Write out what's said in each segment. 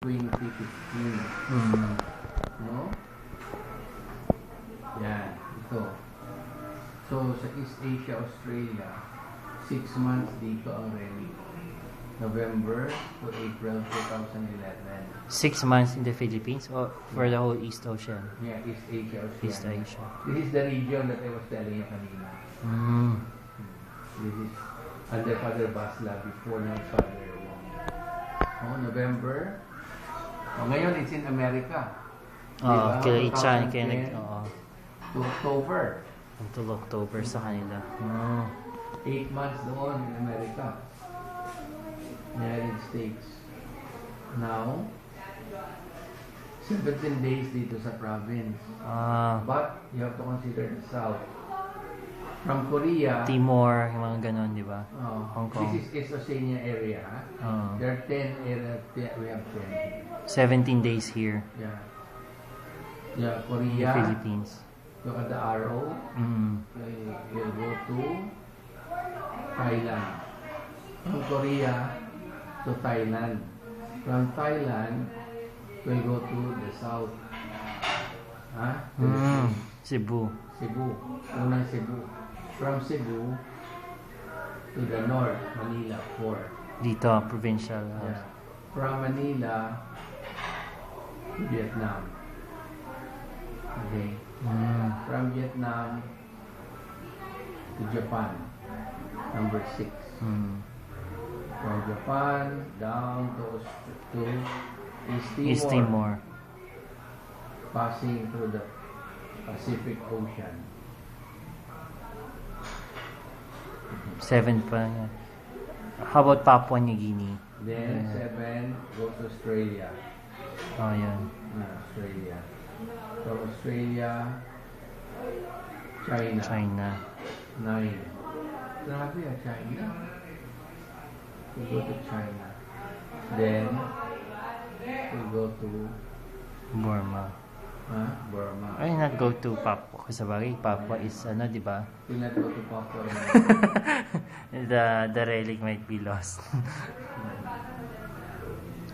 2015. No? Yan, ito. So, sa East Asia, Australia, 6 months dito ang relic. November to April 2011. 6 months in the Philippines or for the whole East Ocean? Yeah, East Asia, Australia. East Asia. This is the region that I was telling you kanina. This is under Father Basla before my father. November. Ngayon, it's in America. Oh, kaya China, kaya to October. Until October sa kanila. 8 months doon in America. United States. Now, 17 days dito sa province. But, you have to consider the South. From Korea, Timor, yung mga ganon, di ba? Hong Kong. This is East Oceania area. There are 10 areas. We have 10. 17 days here. Yeah, Korea. Philippines. Look at the arrow. We'll go to Thailand. From Korea to Thailand. From Thailand, we'll go to the south. Cebu. Unang Cebu. From Cebu to the north, Manila, 4. Dito, provincial. Yeah. From Manila to Vietnam. Okay. From Vietnam to Japan, number 6. From Japan down to East Timor, passing through the Pacific Ocean. 7 pa yan. How about Papua New Guinea? Then 7 goes to Australia. Yan. Australia. From Australia, China. 9. Grabe China. We go to China. Then, we go to Burma. Burma. Ay, not go to Papua. Kasi bagay, Papua is di ba? We not go to Papua. The relic might be lost.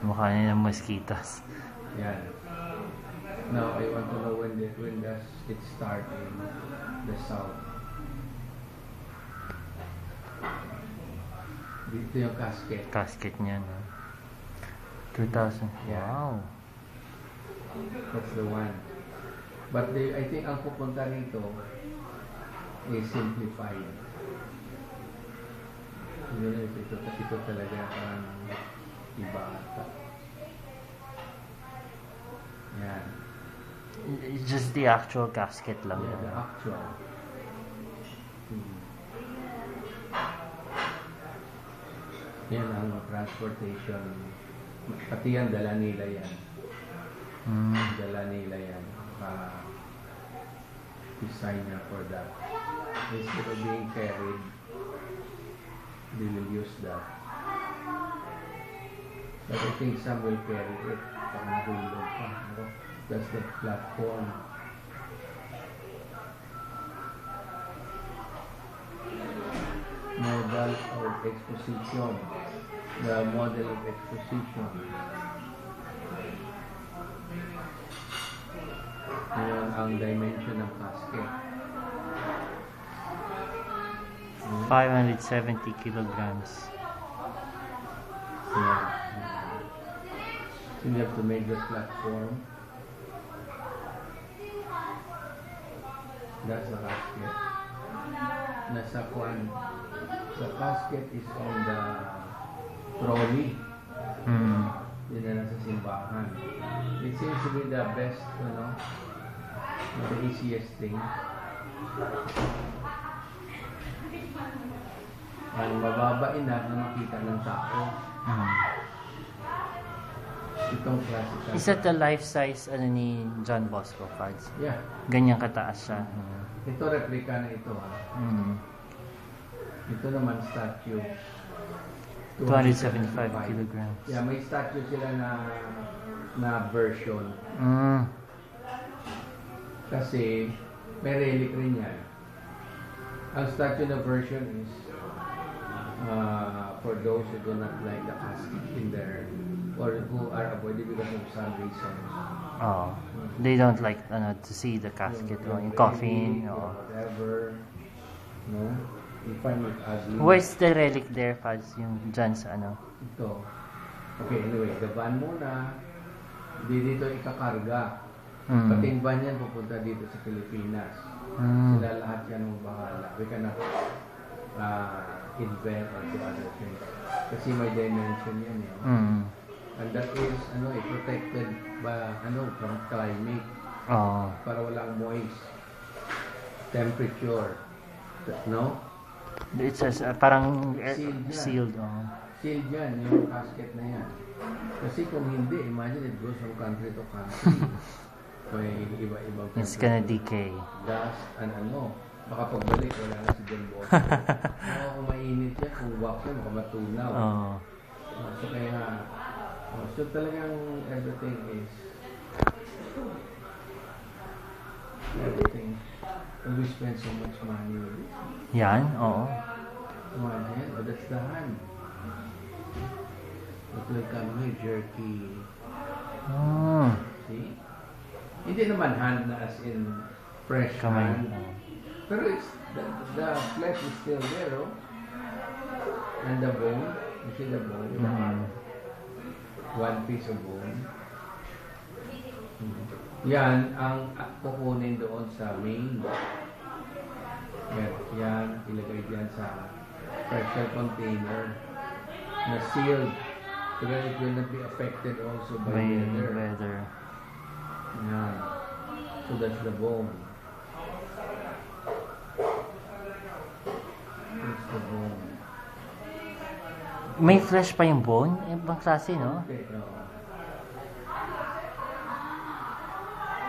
Mukha niya ng mosquitoes. Yan. Now, I want to know when does it start in the south. Dito yung casket. Casket niya, no? 2000. Yeah. Wow. That's the one. But I think ang pupunta rito is simplified. Hindi na ito talaga parang iba ata. Yan. Just the actual casket lang. Yeah, the actual. Yan ang transportation. Pati yan, dala nila yan. Dala nila yan. Design na for that. Instead of being carried, they will use that. But I think some will carry it. Pangahulog pa. That's the platform. Model of exposition. The model of exposition. Ayan ang dimension ng casket. 570 kilograms. Yeah. So you have to make the platform. That's the casket. Nasa kuan. The casket is on the trolley. Yun na lang sa simbahan. It seems to be the best, the easiest thing. Ang mababa enough na makita ng tao. Itong classical. Is that the life-size ni John Bosco Fads? Yeah. Ganyan kataas siya. Ito replika na ito. Ito naman statue. 275 kilograms. Yeah, may statue sila na version. Kasi may relic rin yan. Ang statue na version is for those who do not like the casket in their or who are avoided because of some reasons. Oh. They don't like to see the casket or yung coffin or whatever. No? You find it ugly. Where's the relic there, Faz? Yung dyan sa Ito. Okay, anyway, the van muna, dito ikakarga. Pati yung van yan pupunta dito sa Pilipinas. Sila lahat yan ang bahala. We cannot invent or do other things. Kasi may dimension yan And that is, protected by, from climate. Para walang moist temperature. No? It's parang sealed. Sealed yan, yung casket na yan. Kasi kung hindi, imagine it goes from country to country. May iba-ibang it's gonna decay. Dust and baka pagbalik wala na si John Bosco. Kung mainit yan, kung wax yan, baka matunaw. So kaya, so talagang everything is and we spend so much money with it. Yan, oo. Imagine, that's the hand. It will come with jerky. See? Hindi naman hand na as in fresh hand. Pero it's, the flesh is still there, and the bone. You see the bone? One piece of bone. Yan ang kukunin doon sa main. Yan, ilagay dyan sa special container na sealed so that it will not be affected also by weather. Yan. So that's the bone. That's the bone. May flesh pa yung bone? Ibang klase, no? Okay,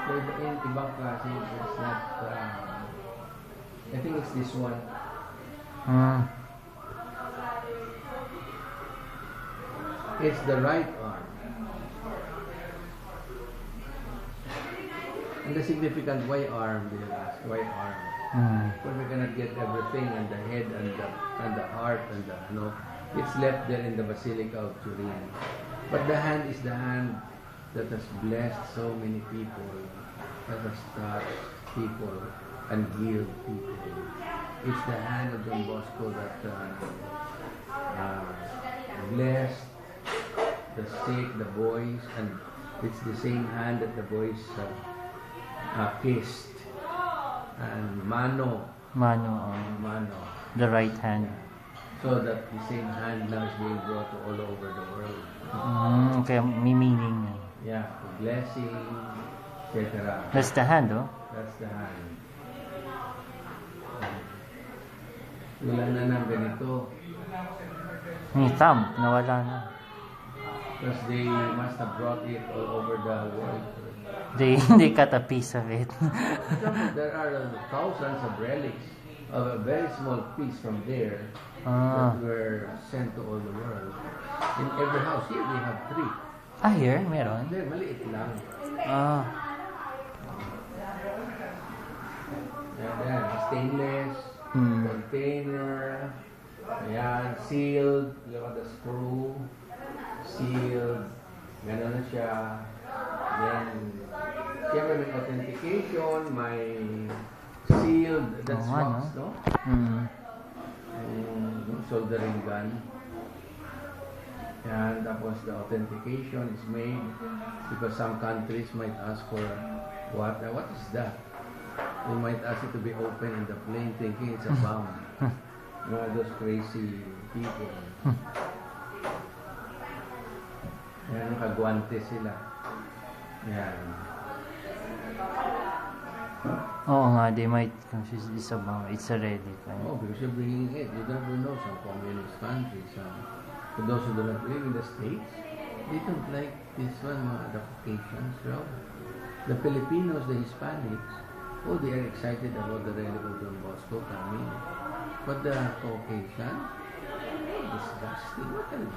So in ibang klase, it's not, I think it's this one. It's the right arm. And the significant why arm, do you ask? Why arm? But we cannot get everything and the head and the heart and it's left there in the Basilica of Turin. But the hand is the hand that has blessed so many people, that has touched people and healed people. It's the hand of Don Bosco that blessed the sick, the boys, and it's the same hand that the boys kissed. And Mano. The right hand. So that the same hand now is being brought to all over the world. Okay, may meaning. Yeah, blessing, etc. That's the hand, That's the hand. Wala na ng ganito. Yung thumb, nawala na. Because they must have brought it all over the world. They cut a piece of it. There are thousands of relics of a very small piece from there that were sent to all the world. In every house, here we have 3. Here? Meron? There, maliit lang. Yan, stainless, container, ayan, sealed, look at the screw, sealed, gano'n na siya. Then, siyempre may authentication, may sealed, that's wax, no? Soldering gun. And tapos the authentication is made because some countries might ask for what is that? They might ask it to be open in the plane thinking it's a bomb. One of those crazy people. Yan, nakagwante sila. Yan. Oo nga, they might confuse this about it's a relic. Because you're bringing it. You never know some communist countries. For those who do not live in the States, they don't like this one, mga adaptations. So, the Filipinos, the Hispanics, they are excited about the relic of Don Bosco coming. But the Caucasian, disgusting. What are they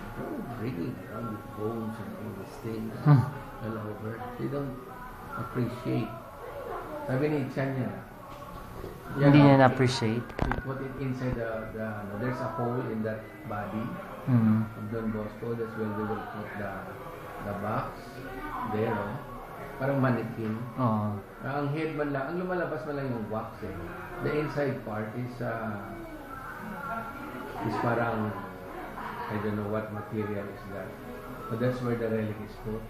bringing around with bones and all these things all over? They don't appreciate. Sabi ni Chanya, hindi niya na-appreciate. They put it inside there's a hole in that body of Don Bosco. That's where they will put the box, there, oh. Parang mannequin. Oo. Ang head man lang, ang lumalabas man lang yung wax eh. The inside part is parang, I don't know what material is that. But that's where the relic is put.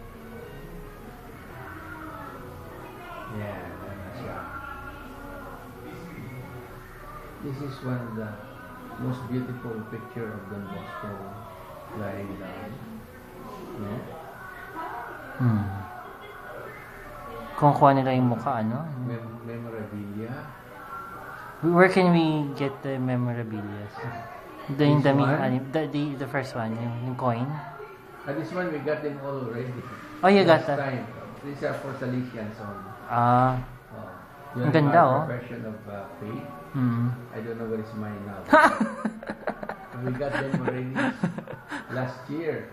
Yeah, that's siya. This is one of the most beautiful picture of Don Bosco lying down. No? Kung kuha nila yung mukha, ano? Memorabilia. Where can we get the memorabilia? The first one, yung coin? This one, we got them all already. Oh, you got Last that? time. These are for Salesians only. Ang ganda, oh. Version of faith. Mm. I don't know what is mine now. We got them already last year.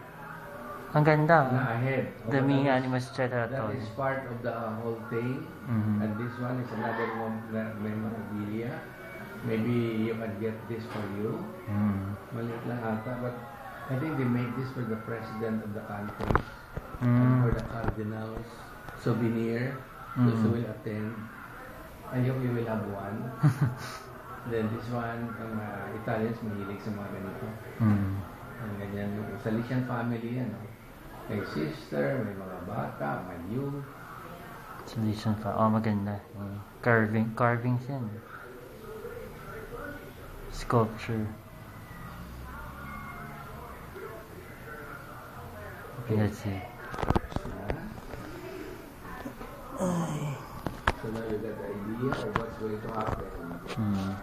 Ang ganda. Na ahead. The Me Animus That Tetraton. is part of the whole thing. Mhm. And this one is another memorabilia. Maybe you can get this for you. Maliit lang ata. But I think they made this for the president of the country. And for the cardinals. Souvenir. Those who will attend. I hope you will have one. Then this one, ang Italians mahilig sa mga ganito. Ang ganyan, Salesian family yan. May sister, may mga bata, may youth. Salesian pa. Oh, maganda. Carvings yan. Sculpture. Okay, let's see. So now you got the idea of what's going to happen.